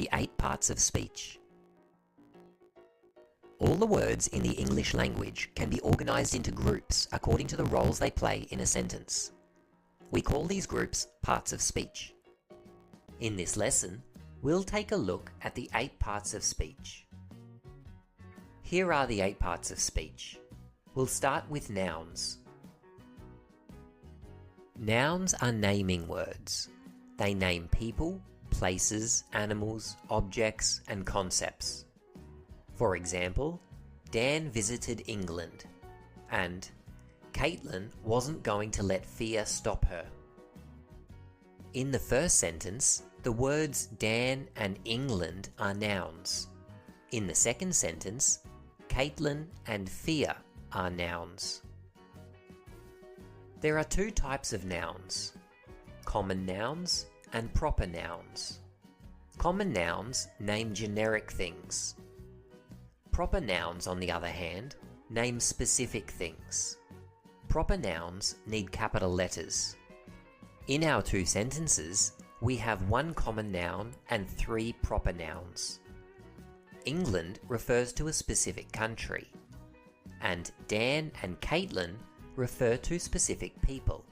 the 8 parts of speech. All the words in the English language can be organized into groups according to the roles they play in a sentence. We call these groups parts of speech. In this lesson, we'll take a look at the 8 parts of speech. Here are the 8 parts of speech. We'll start with nouns. Nouns are naming words. They name people, places, animals, objects, and concepts. For example, Dan visited England, and Caitlin wasn't going to let fear stop her. In the first sentence, the words Dan and England are nouns. In the second sentence, Caitlin and fear are nouns. There are 2 types of nouns: common nouns and proper nouns. Common nouns name generic things. Proper nouns, on the other hand, name specific things. Proper nouns need capital letters. In our 2 sentences, we have 1 common noun and 3 proper nouns. England refers to a specific country, and Dan and Caitlin refer to specific people.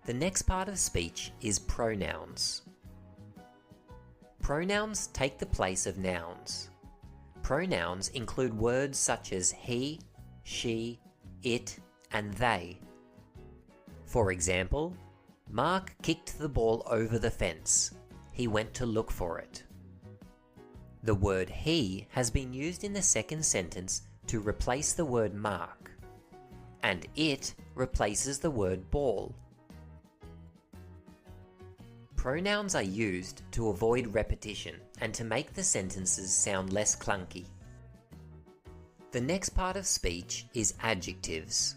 The next part of speech is pronouns. Pronouns take the place of nouns. Pronouns include words such as he, she, it, and they. For example, Mark kicked the ball over the fence. He went to look for it. The word he has been used in the second sentence to replace the word Mark, and it replaces the word ball. Pronouns are used to avoid repetition and to make the sentences sound less clunky. The next part of speech is adjectives.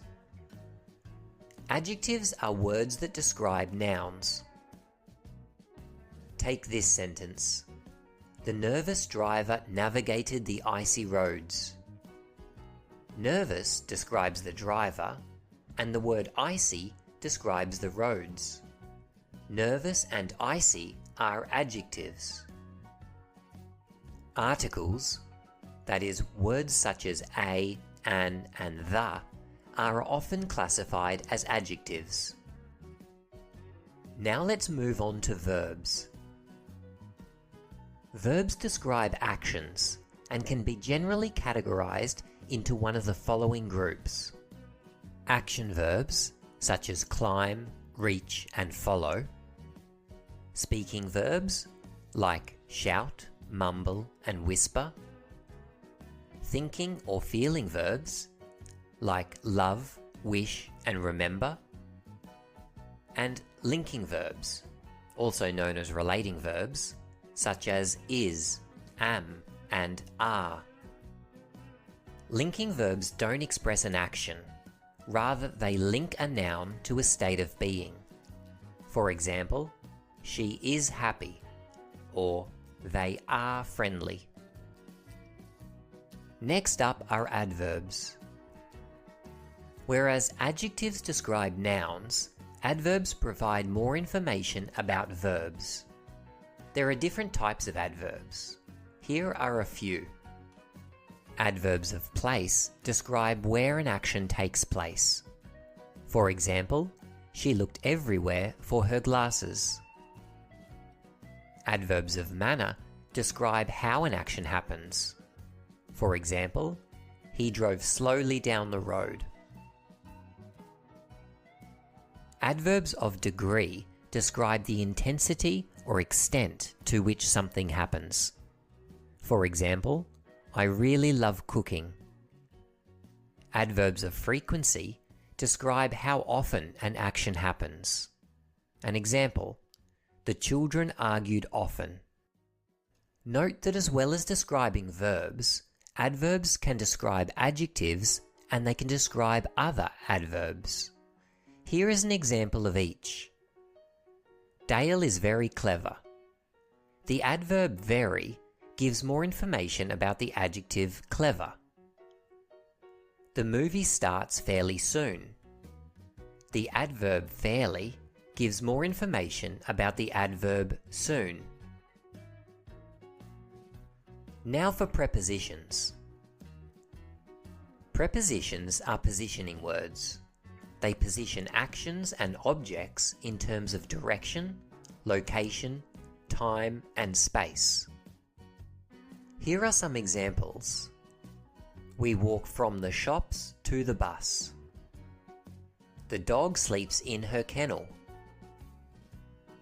Adjectives are words that describe nouns. Take this sentence. The nervous driver navigated the icy roads. Nervous describes the driver, and the word icy describes the roads. Nervous and icy are adjectives. Articles, that is, words such as a, an, and the, are often classified as adjectives. Now let's move on to verbs. Verbs describe actions and can be generally categorized into one of the following groups: action verbs such as climb, reach, and follow; speaking verbs like shout, mumble, and whisper; thinking or feeling verbs like love, wish, and remember; and linking verbs, also known as relating verbs, such as is, am, and are. Linking verbs don't express an action, rather they link a noun to a state of being. For example, she is happy, or they are friendly. Next up are adverbs. Whereas adjectives describe nouns, adverbs provide more information about verbs. There are different types of adverbs. Here are a few. Adverbs of place describe where an action takes place. For example, she looked everywhere for her glasses. Adverbs of manner describe how an action happens. For example, he drove slowly down the road. Adverbs of degree describe the intensity or extent to which something happens. For example, I really love cooking. Adverbs of frequency describe how often an action happens. An example, the children argued often. Note that as well as describing verbs, adverbs can describe adjectives and they can describe other adverbs. Here is an example of each. Dale is very clever. The adverb very gives more information about the adjective clever. The movie starts fairly soon. The adverb fairly gives more information about the adverb soon. Now for prepositions. Prepositions are positioning words. They position actions and objects in terms of direction, location, time, and space. Here are some examples. We walk from the shops to the bus. The dog sleeps in her kennel.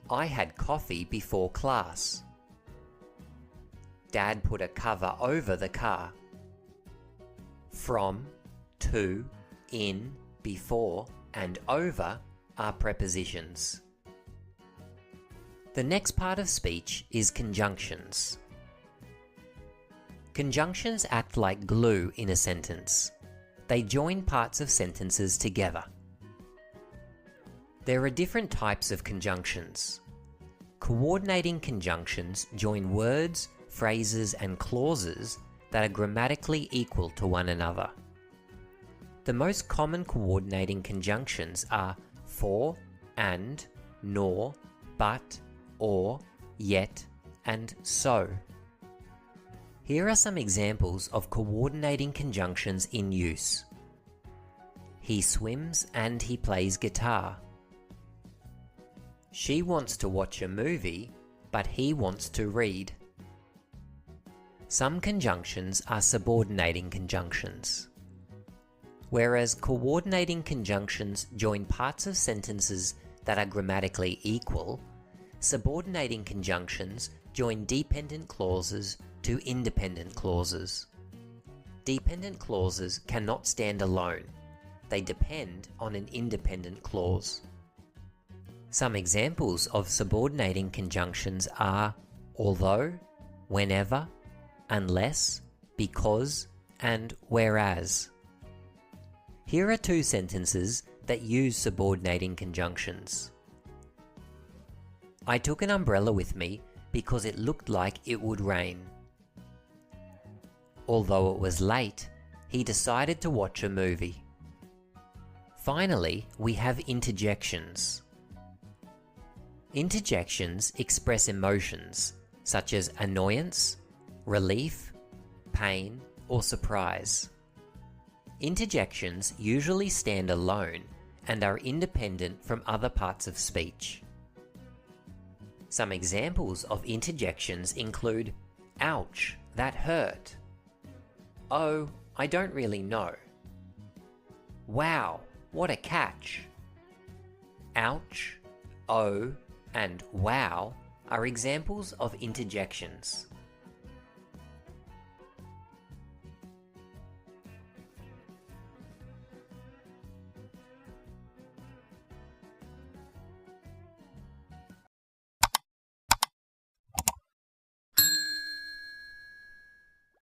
I had coffee before class. Dad put a cover over the car. From, to, in, before, and over are prepositions. The next part of speech is conjunctions. Conjunctions act like glue in a sentence. They join parts of sentences together. There are different types of conjunctions. Coordinating conjunctions join words, phrases, and clauses that are grammatically equal to one another. The most common coordinating conjunctions are for, and, nor, but, or, yet, and so. Here are some examples of coordinating conjunctions in use. He swims and he plays guitar. She wants to watch a movie, but he wants to read. Some conjunctions are subordinating conjunctions. Whereas coordinating conjunctions join parts of sentences that are grammatically equal, subordinating conjunctions join dependent clauses to independent clauses. Dependent clauses cannot stand alone. They depend on an independent clause. Some examples of subordinating conjunctions are although, whenever, unless, because, and whereas. Here are two sentences that use subordinating conjunctions. I took an umbrella with me because it looked like it would rain. Although it was late, he decided to watch a movie. Finally, we have interjections. Interjections express emotions such as annoyance, relief, pain, or surprise. Interjections usually stand alone and are independent from other parts of speech. Some examples of interjections include, ouch, that hurt. Oh, I don't really know. Wow, what a catch. Ouch, oh, and wow are examples of interjections.